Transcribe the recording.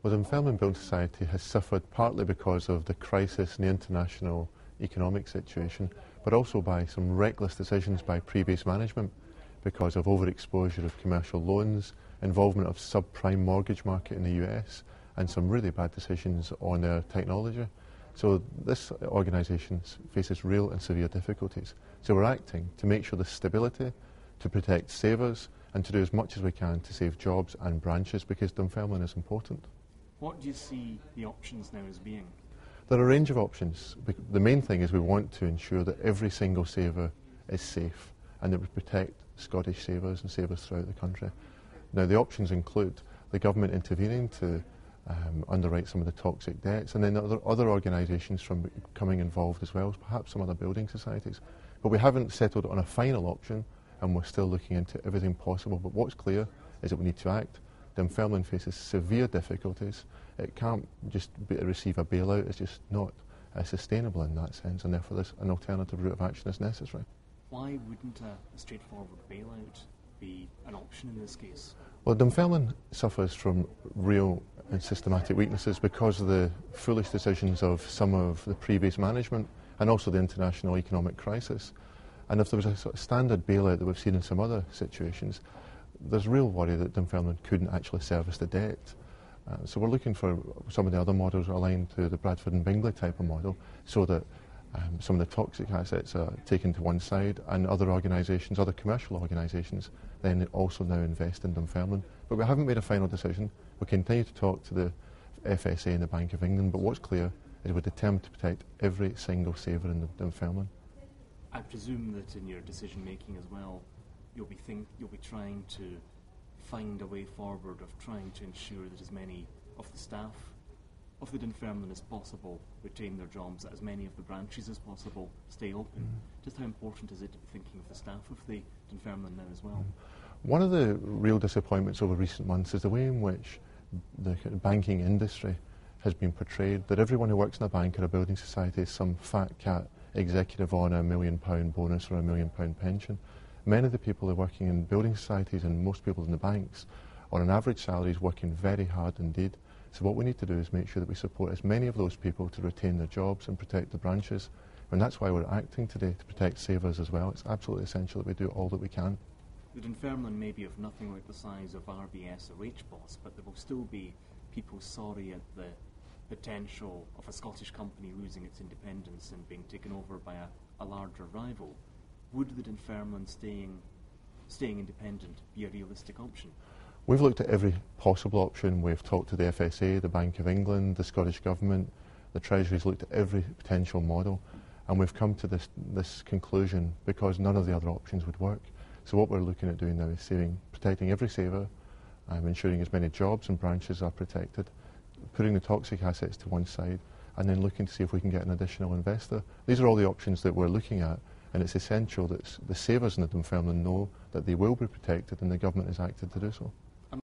Well, the Dunfermline Building Society has suffered partly because of the crisis in the international economic situation, but also by some reckless decisions by previous management because of overexposure of commercial loans, involvement of subprime mortgage market in the US, and some really bad decisions on their technology. So this organisation faces real and severe difficulties. So we're acting to make sure there's stability, to protect savers, and to do as much as we can to save jobs and branches, because Dunfermline is important. What do you see the options now as being? There are a range of options. The main thing is we want to ensure that every single saver is safe and that we protect Scottish savers and savers throughout the country. Now, the options include the government intervening to underwrite some of the toxic debts, and then other organisations from becoming involved as well, perhaps some other building societies. But we haven't settled on a final option, and we're still looking into everything possible. But what's clear is that we need to act. Dunfermline faces severe difficulties. It can't just receive a bailout. It's just not sustainable in that sense, and therefore an alternative route of action is necessary. Why wouldn't a straightforward bailout be an option in this case? Well, Dunfermline suffers from real and systematic weaknesses because of the foolish decisions of some of the previous management and also the international economic crisis. And if there was a sort of standard bailout that we've seen in some other situations, there's real worry that Dunfermline couldn't actually service the debt. So we're looking for some of the other models aligned to the Bradford and Bingley type of model, so that some of the toxic assets are taken to one side, and other organisations, other commercial organisations, then also now invest in Dunfermline. But we haven't made a final decision. We continue to talk to the FSA and the Bank of England, but what's clear is we're determined to protect every single saver in Dunfermline. I presume that in your decision making as well, you'll be trying to find a way forward of trying to ensure that as many of the staff of the Dunfermline as possible retain their jobs, that as many of the branches as possible stay open. Just how important is it to be thinking of the staff of the Dunfermline now as well? One of the real disappointments over recent months is the way in which the banking industry has been portrayed, that everyone who works in a bank or a building society is some fat cat executive on a £1 million bonus or a £1 million pension. Many of the people who are working in building societies and most people in the banks on an average salary is working very hard indeed. So what we need to do is make sure that we support as many of those people to retain their jobs and protect the branches. And that's why we're acting today, to protect savers as well. It's absolutely essential that we do all that we can. The Dunfermline may be of nothing like the size of RBS or HBOS, but there will still be people sorry at the potential of a Scottish company losing its independence and being taken over by a larger rival. Would the Dunfermline staying independent be a realistic option? We've looked at every possible option. We've talked to the FSA, the Bank of England, the Scottish Government, the Treasury's looked at every potential model, and we've come to this conclusion because none of the other options would work. So what we're looking at doing now is protecting every saver, ensuring as many jobs and branches are protected, putting the toxic assets to one side, and then looking to see if we can get an additional investor. These are all the options that we're looking at, and it's essential that the savers in the Dunfermline know that they will be protected, and the government has acted to do so.